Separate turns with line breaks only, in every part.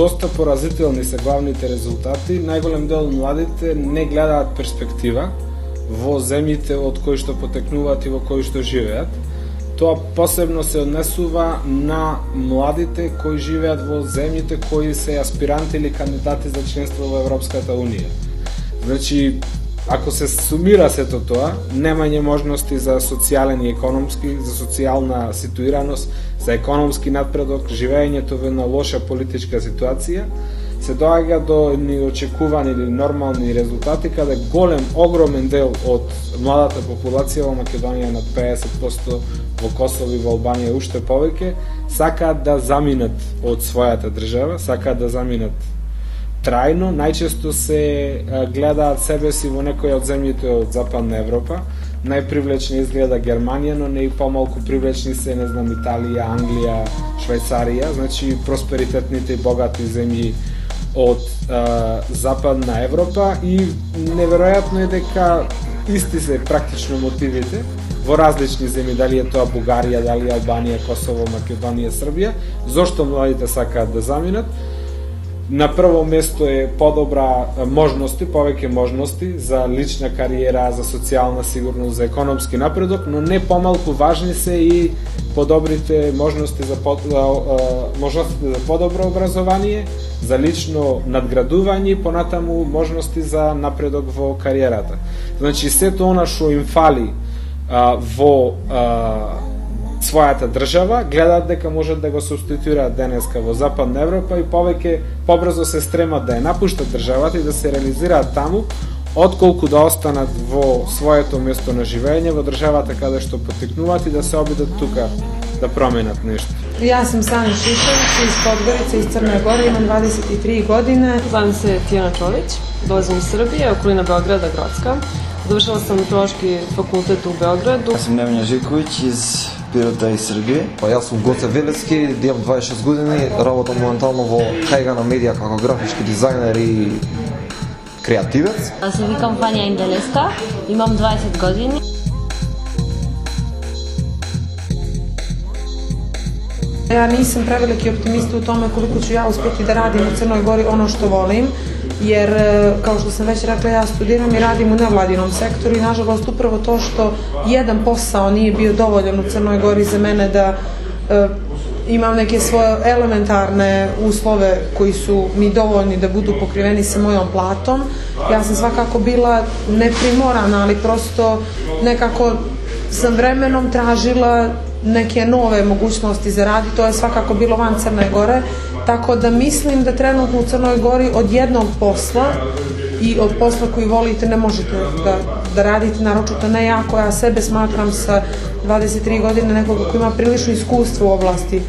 доста поразителни се главните резултати. Најголем дел од младите не гледаат перспектива во земјите од кои што потекнуваат и во кои што живеат. Тоа посебно се однесува на младите кои живеат во земјите кои се аспиранти или кандидати за членство во Европската Унија. Значи, ако се сумира сето тоа, немање можности за социјален и економски, за социјална ситуираност, за економски напредок, живеењето во една лоша политичка ситуација, се доаѓа до неочекувани или нормални резултати, каде голем, огромен дел од младата популација во Македонија, над 50%, во Косово и во Албанија уште повеќе, сакаат да заминат од својата држава, сакаат да заминат трајно. Најчесто се гледаат себе си во некоја од земјите од Западна Европа. Најпривлечна изгледа Германија, но не и помалку привлечни се, не знам, Италија, Англија, Швајцарија, значи просперитетните и богати земји од Западна Европа, и неверојатно е дека исти се практично мотивите во различни земји, дали е тоа Бугарија, дали е Албанија, Косово, Македонија, Србија. Зошто младите сакаат да заминат? На прво место е подобра можности, повеќе можности за лична кариера, за социјална сигурност, за економски напредок, но не помалку важни се и подобрите можности за подобро образование, за лично надградување и понатаму можности за напредок во кариерата. Значи, сето она што им фали во својата држава, гледаат дека можат да го субституираат денеска во Западна Европа и повеќе побрзо се стремат да ја напуштат државата и да се реализираат таму, отколку да останат во своето место на живење, во државата каде што потекнуваат, и да се обидат тука да променат нешто.
Ja sam Sanja Šišević iz Podgorice, iz Crne Gore, imam 23 godine.
Zovem se Tijana Čolić, dolazim iz Srbije, okolina Beograda, Grocka. Završila sam Filološki fakultet u Beogradu.
Ja sam Nemanja Živković iz Pirota i Srbije.
Јас сум Гоце Велевски, имам 26 години, работам моментално во Хајгана Медија како графички дизајнер и креативец.
Аз се викам Вања Инделеска, имам 20 години.
Ja nisam preveliki optimista u tome koliko ću ja uspjeti da radim u Crnoj Gori ono što volim, jer kao što sam već rekla, ja studiram i radim u nevladinom sektoru i nažalost upravo to što jedan posao nije bio dovoljan u Crnoj Gori za mene da imam neke svoje elementarne uslove koji su mi dovoljni da budu pokriveni sa mojom platom. Ja sam svakako bila neprimorana, ali prosto nekako sam vremenom tražila neke nove mogućnosti za rad i to je svakako bilo van Crne Gore, tako da mislim da trenutno u Crnoj Gori od jednog posla i od posla koji volite ne možete da radite, naročito ne ja koja sebe smatram sa 23 godine nekoga koji ima prilično iskustvo u oblasti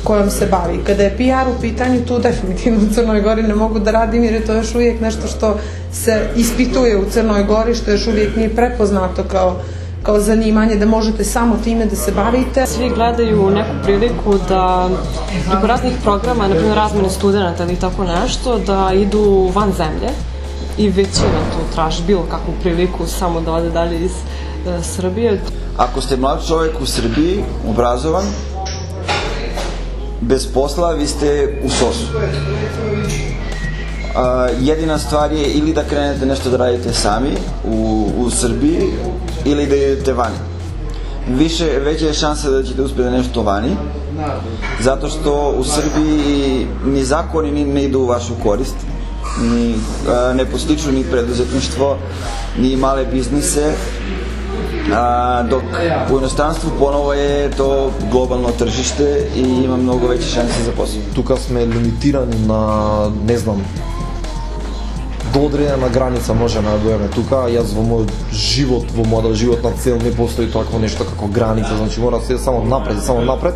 kojom se bavi. Kada je PR u pitanju, tu definitivno u Crnoj Gori ne mogu da radim jer je to još uvijek nešto što se ispituje u Crnoj Gori, što još uvijek nije prepoznato kao zanimanje, da možete samo time da se bavite.
Svi gledaju neku priliku da preko raznih programa, naprimjer razmene studenta ili tako nešto, da idu van zemlje i većina tu traži bilo kakvu priliku samo da ode dalje iz Srbije.
Ako ste mlad čovjek u Srbiji, obrazovan, bez posla, vi ste u sosu. Jedina stvar je ili da krenete nešto da radite sami u Srbiji ili da idete vani. Veća je šansa da ćete uspjeti nešto vani, zato što u Srbiji ni zakoni ne idu u vašu korist, ne postiču ni preduzetništvo, ni male biznise, dok u inostranstvu ponovo je to globalno tržište i ima mnogo veće šanse za posao.
Тука сме лимитирани на, не знам, до одредена граница можеме да дојдеме тука. Јас во мојот живот, во мојата животна цел не постои такво нешто како граница, значи мора да се само напред.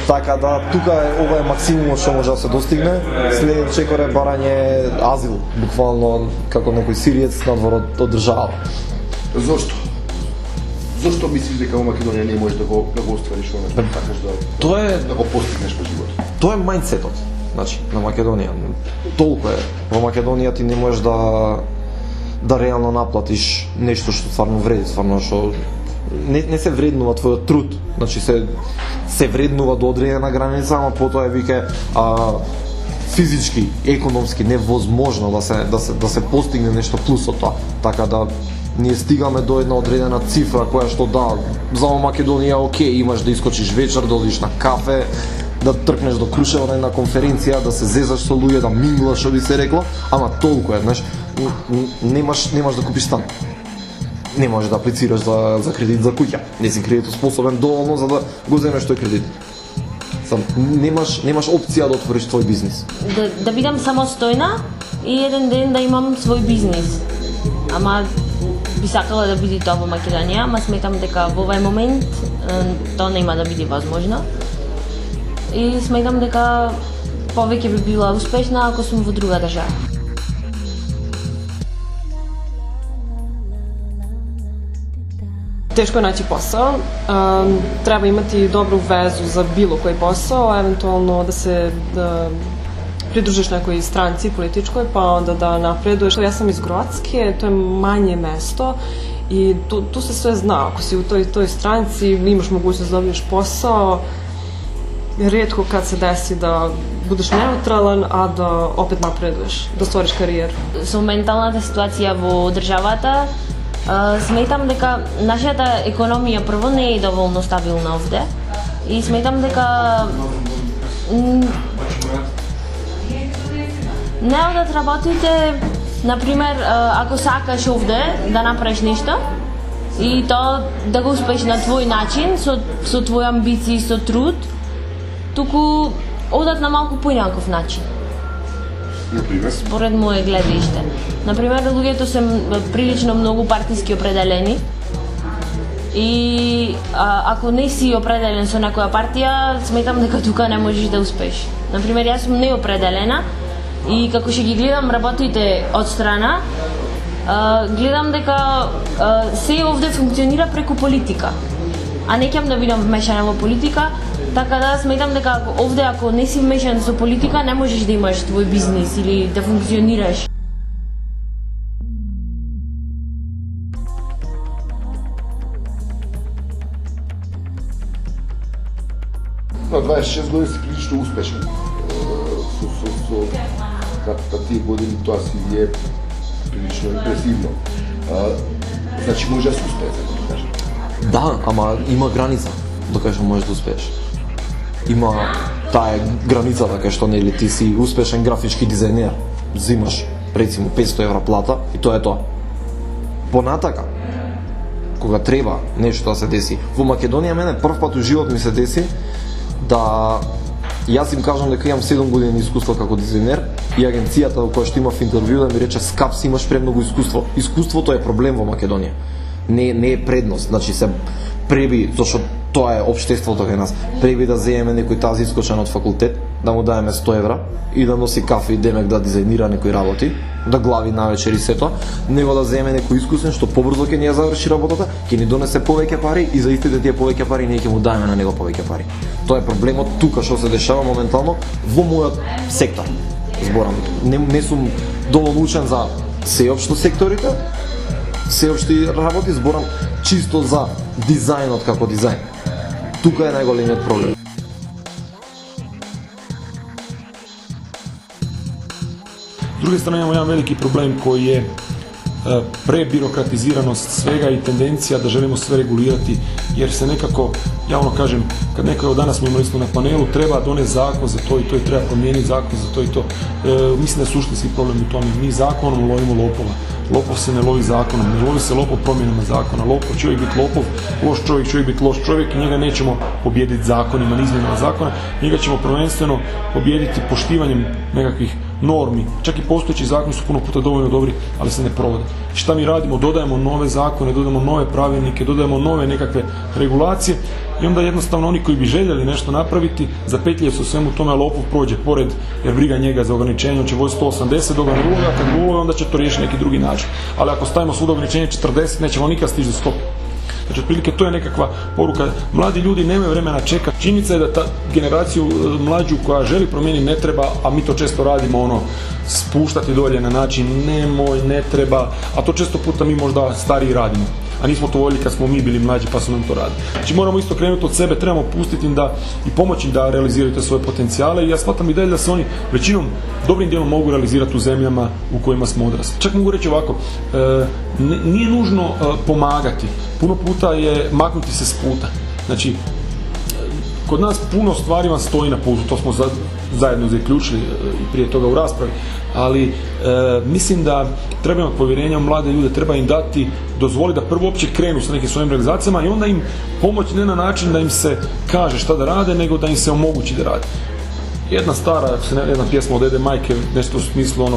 Така да тука ова е максимумот што може да се достигне. След чекоре барање азил, буквално како некој сириец надвор од држава.
Зошто? Зошто мислиш дека во Македонија не можеш да го оствариш она што сакаш да го постигнеш во животот?
Тоа е мајндсетот, значи, на Македонија. Толку е. Во Македонија ти не можеш да реално наплатиш нешто што стварно вреди, стварно што не се вреднува твојот труд. Значи се вреднува до одредена граница, ама потоа е вике физички, економски невозможно да се постигне нешто плюс од тоа. Така да ние стигаме до една одредена цифра која што да, за Македонија окей, имаш да искочиш вечер, да одиш на кафе, да тркнеш до Крушево на една конференција, да се зезаш со луѓе, да минглаш, што би се рекло, ама толку е, знаеш, немаш да купиш стан. Не можеш да аплицираш за кредит за куќа. Не си кредитоспособен доволно за да го земеш тој кредит. Немаш опција да отвориш твој бизнис.
Да бидам самостојна и еден ден да имам свој бизнис. Ама би сакала да биде тоа во Македонија, ама сметам дека во овој момент тоа нема да биде возможно. И сметам дека повеќе би била успешна ако сум во друга држава.
Teško je naći posao, treba imati dobru vezu za bilo koji posao, eventualno da se pridružiš nekoj stranci političkoj, pa onda da napreduješ. Ja sam iz Grocke, to je manje mesto i tu se sve zna. Ako si u toj stranci, imaš mogućnost da dobiješ posao, rijetko kad se desi da budeš neutralan, a da opet napreduješ, da stvoriš karijeru.
Со менталната ситуација во државата, сметам дека нашата економија прво не е доволно стабилна овде и сметам дека не одат работите, например, ако сакаш овде да направиш нешто и тоа да го успееш на твој начин, со твои амбиции, со труд, туку одат на малку поинаков начин. Според моје гледиште. Например, луѓето се прилично многу партиски определени и ако не си определен со некоја партија, сметам дека тука не можеш да успееш. Например, јас сум неопределена и како ќе ги гледам работите од страна, гледам дека се овде функционира преку политика. А не ќе да бидам вмешана во политика, така да сметам дека овде ако не си вмешан со политика, не можеш да имаш твој бизнис или да функционираш.
На 26 години си прилично успешен. Со тие години тоа си е прилично импресивно. Значи може да се успее, да кажем.
Да, ама има граница докај што можеш да успееш. Има таа границата кај што нели ти си успешен графички дизајнер, взимаш рецимо 500 евра плата и тоа е тоа. Понатака, кога треба нешто да се деси. Во Македонија мене прв пат у живот ми се деси да јас им кажам дека имам 7 години искуство како дизајнер и агенцијата во која што имав интервју да ми рече скап си имаш премногу искуство. Искуството е проблем во Македонија. Не е предност, значи се преби, зашто тоа е општеството кај нас, преби да земеме некој тази искочен од факултет, да му даеме 100 евра и да носи кафе и демек да дизајнира некои работи, да глави навечер и сето, него да земеме некој искусен што побрзо ќе ни ја заврши работата, ќе ни донесе повеќе пари и за истите тие повеќе пари ние ќе му даеме на него повеќе пари. Тоа е проблемот тука што се дешава моментално во мојот сектор. Зборам, не сум доволно учен за сеопшто секторите, сеопшти работи, зборам чисто за дизајнот како дизајн. Тука е најголемиот проблем.
С друге стране имamo jedan veliki problem koji je prebirokratiziranost svega i tendencija da želimo sve regulirati, jer se nekako, ja ono kažem, kad neko danas smo imali smo na panelu, treba doneti zakon za to i to i treba promijeniti zakon za to i to. Mislim da je suštinski problem u tome. Mi zakonom lovimo lopova. Lopov se ne lovi zakonom, ne lovi se lopov promjenama zakona. Lopov će uvijek biti lopov, loš čovjek će uvijek biti loš čovjek i njega nećemo pobijediti zakonima, ni izmjenama zakona. Njega ćemo prvenstveno pobijediti poštivanjem nekakvih normi. Čak i postojeći zakoni su puno puta dovoljno dobri, ali se ne provode. I šta mi radimo? Dodajemo nove zakone, dodajemo nove pravilnike, dodajemo nove nekakve regulacije i onda jednostavno oni koji bi željeli nešto napraviti zapetljaju se u svemu tome, a lopov prođe pored jer briga njega za ograničenje, on će voziti 180 dok ga ne ulovi, a kad ga ulovi onda će to riješiti neki drugi način. Ali ako stavimo svuda ograničenje 40, nećemo nikad stići do 100. Znači, otprilike, to je nekakva poruka. Mladi ljudi nemaju vremena čekati. Činjenica je da ta generaciju mlađu koja želi promijeniti ne treba, a mi to često radimo, spuštati dolje na način nemoj, ne treba, a to često puta mi možda stariji radimo. a nismo to voljeli kad smo mi bili mlađi pa su nam to radili. Znači moramo isto krenuti od sebe, trebamo pustiti im da i pomoći da realiziraju te svoje potencijale i ja shvatam i dalje da se oni većinom dobrim dijelom mogu realizirati u zemljama u kojima smo odrasli. Čak mogu reći ovako, nije nužno pomagati, puno puta je maknuti se s puta. Znači, kod nas puno stvari vam stoji na putu, to smo zajedno zaključili i prije toga u raspravi, ali mislim da treba imati povjerenja u mlade ljude, treba im dati, dozvoliti da prvo uopće krenu sa nekim svojim realizacijama i onda im pomoći ne na način da im se kaže šta da rade, nego da im se omogući da rade. Jedna stara, jedna pjesma od Ede Majke, nešto u smislu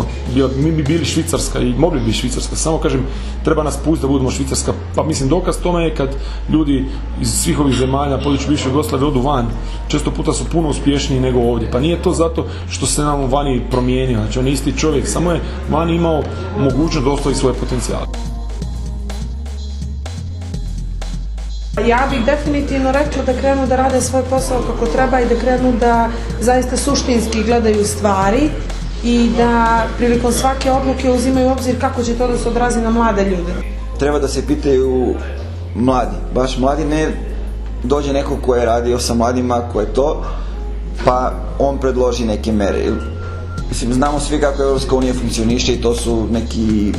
mi bi bili Švicarska i mogli bi biti Švicarska, samo kažem, treba nas pustiti da budemo Švicarska, pa mislim dokaz tome je kad ljudi iz svih ovih zemalja, području bivše Jugoslavije odu van, često puta su puno uspješniji nego ovdje, pa nije to zato što se nam vani promijenio, znači on je isti čovjek, samo je vani imao mogućnost da ostvari svoje potencijale.
Ja bih definitivno rekla da krenu da rade svoj posao kako treba i da krenu da zaista suštinski gledaju stvari i da prilikom svake odluke uzimaju u obzir kako će to da se odrazi na mlade ljude.
Treba da se pitaju mladi, baš mladi, ne dođe neko ko je radio sa mladima, ko je to, pa on predloži neke mere. Mislim, znamo svi kako Evropska unija funkcioniše i to su neki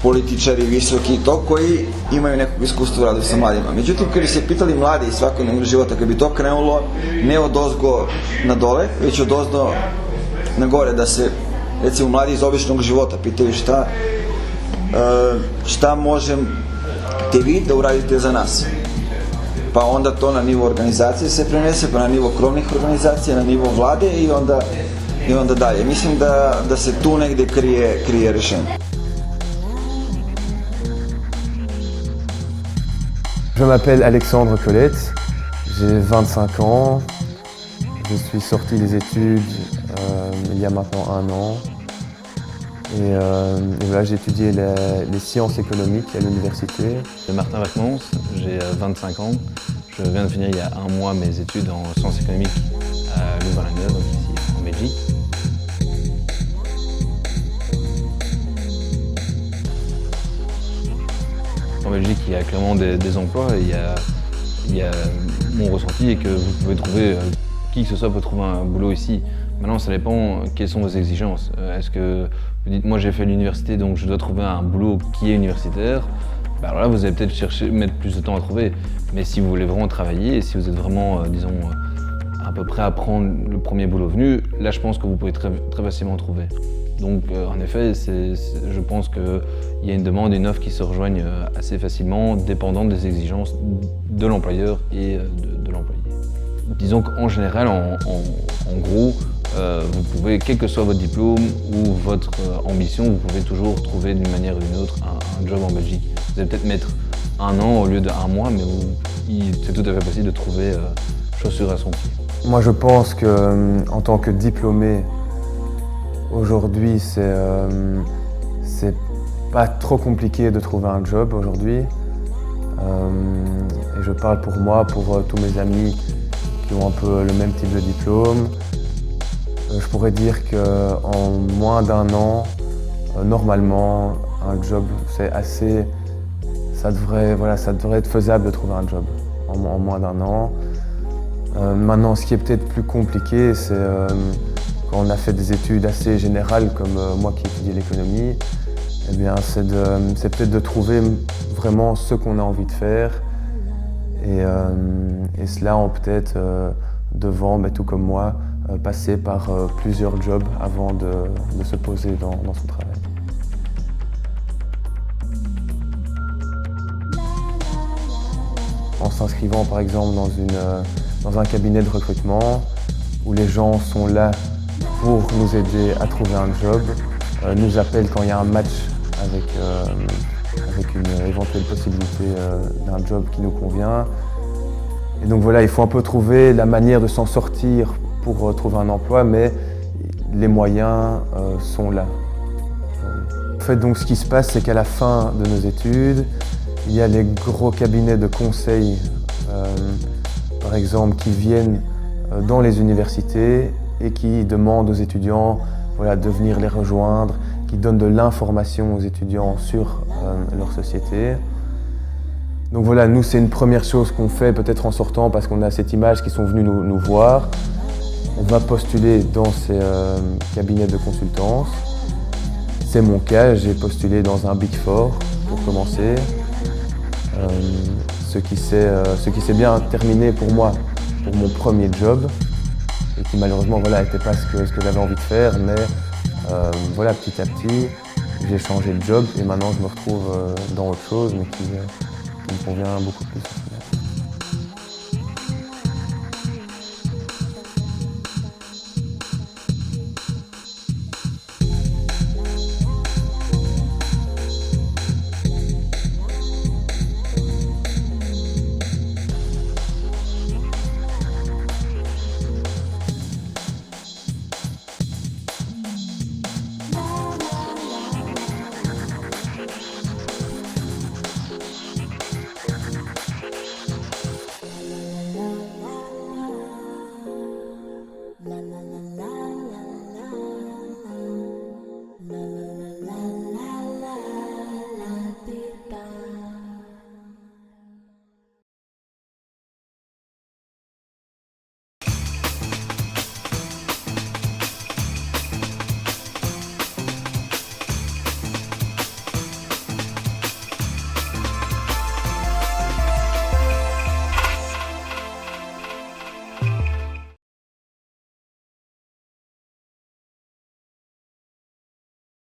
političari visoki i to koji imaju nekog iskustva u radu sa mladima. Međutim, kad bi se pitali mladi iz svakodnevnog života, kad bi to krenulo ne od ozgo na dole, već od ozdo na gore, da se recimo mladi iz običnog života pitaju šta možete vi da uradite za nas. Pa onda to na nivo organizacije se prenese, pa na nivo krovnih organizacija, na nivo vlade i onda dalje. Mislim da se tu negdje krije rješenje.
Je m'appelle Alexandre Colette, j'ai 25 ans, je suis sorti des études il y a maintenant 1 an et voilà, j'ai étudié les sciences économiques à l'université.
Martin Vacmans, j'ai 25 ans, je viens de finir il y a 1 mois mes études en sciences économiques à Louvain-la-Neuve, donc ici en Belgique. En Belgique, il y a clairement des emplois, il y a mon ressenti est que vous pouvez trouver, qui que ce soit peut trouver un boulot ici. Maintenant, ça dépend quelles sont vos exigences. Est-ce que vous dites, moi j'ai fait l'université donc je dois trouver un boulot qui est universitaire, bah alors là vous allez peut-être mettre plus de temps à trouver. Mais si vous voulez vraiment travailler et si vous êtes vraiment, disons, à peu près à prendre le premier boulot venu, là je pense que vous pouvez très facilement trouver. Donc en effet, je pense qu'il y a une demande et une offre qui se rejoignent assez facilement, dépendant des exigences de l'employeur et de l'employé. Disons qu'en général, en gros, vous pouvez, quel que soit votre diplôme ou votre ambition, vous pouvez toujours trouver d'une manière ou d'une autre un job en Belgique. Vous allez peut-être mettre 1 an au lieu de 1 mois, mais c'est tout à fait possible de trouver chaussure à son pied.
Moi je pense qu'en tant que diplômé, aujourd'hui, c'est pas trop compliqué de trouver un job aujourd'hui. Et je parle pour moi, pour tous mes amis qui ont un peu le même type de diplôme. Je pourrais dire qu'en moins d'1 an, normalement, un job, c'est assez... Ça devrait être faisable de trouver un job en moins d'1 an. Maintenant, ce qui est peut-être plus compliqué, c'est quand on a fait des études assez générales, comme moi qui étudie l'économie, eh bien, c'est peut-être de trouver vraiment ce qu'on a envie de faire. Et cela en peut-être devant, tout comme moi, passer par plusieurs jobs avant de se poser dans son travail. En s'inscrivant par exemple dans un cabinet de recrutement où les gens sont là pour nous aider à trouver un job, nous appellent quand il y a un match avec une éventuelle possibilité d'un job qui nous convient. Et donc voilà, il faut un peu trouver la manière de s'en sortir pour trouver un emploi, mais les moyens sont là. En fait, donc, ce qui se passe, c'est qu'à la fin de nos études, il y a les gros cabinets de conseil, par exemple, qui viennent dans les universités et qui demandent aux étudiants de venir les rejoindre qui donne de l'information aux étudiants sur leur société. Donc voilà, nous c'est une première chose qu'on fait peut-être en sortant parce qu'on a cette image qui sont venus nous voir. On va postuler dans ces cabinets de consultance. C'est mon cas, j'ai postulé dans un Big Four pour commencer. Ce qui s'est bien terminé pour moi, pour mon premier job, et qui malheureusement voilà, n'était pas ce que j'avais envie de faire, mais voilà, petit à petit, j'ai changé de job et maintenant je me retrouve dans autre chose, mais qui me convient beaucoup plus.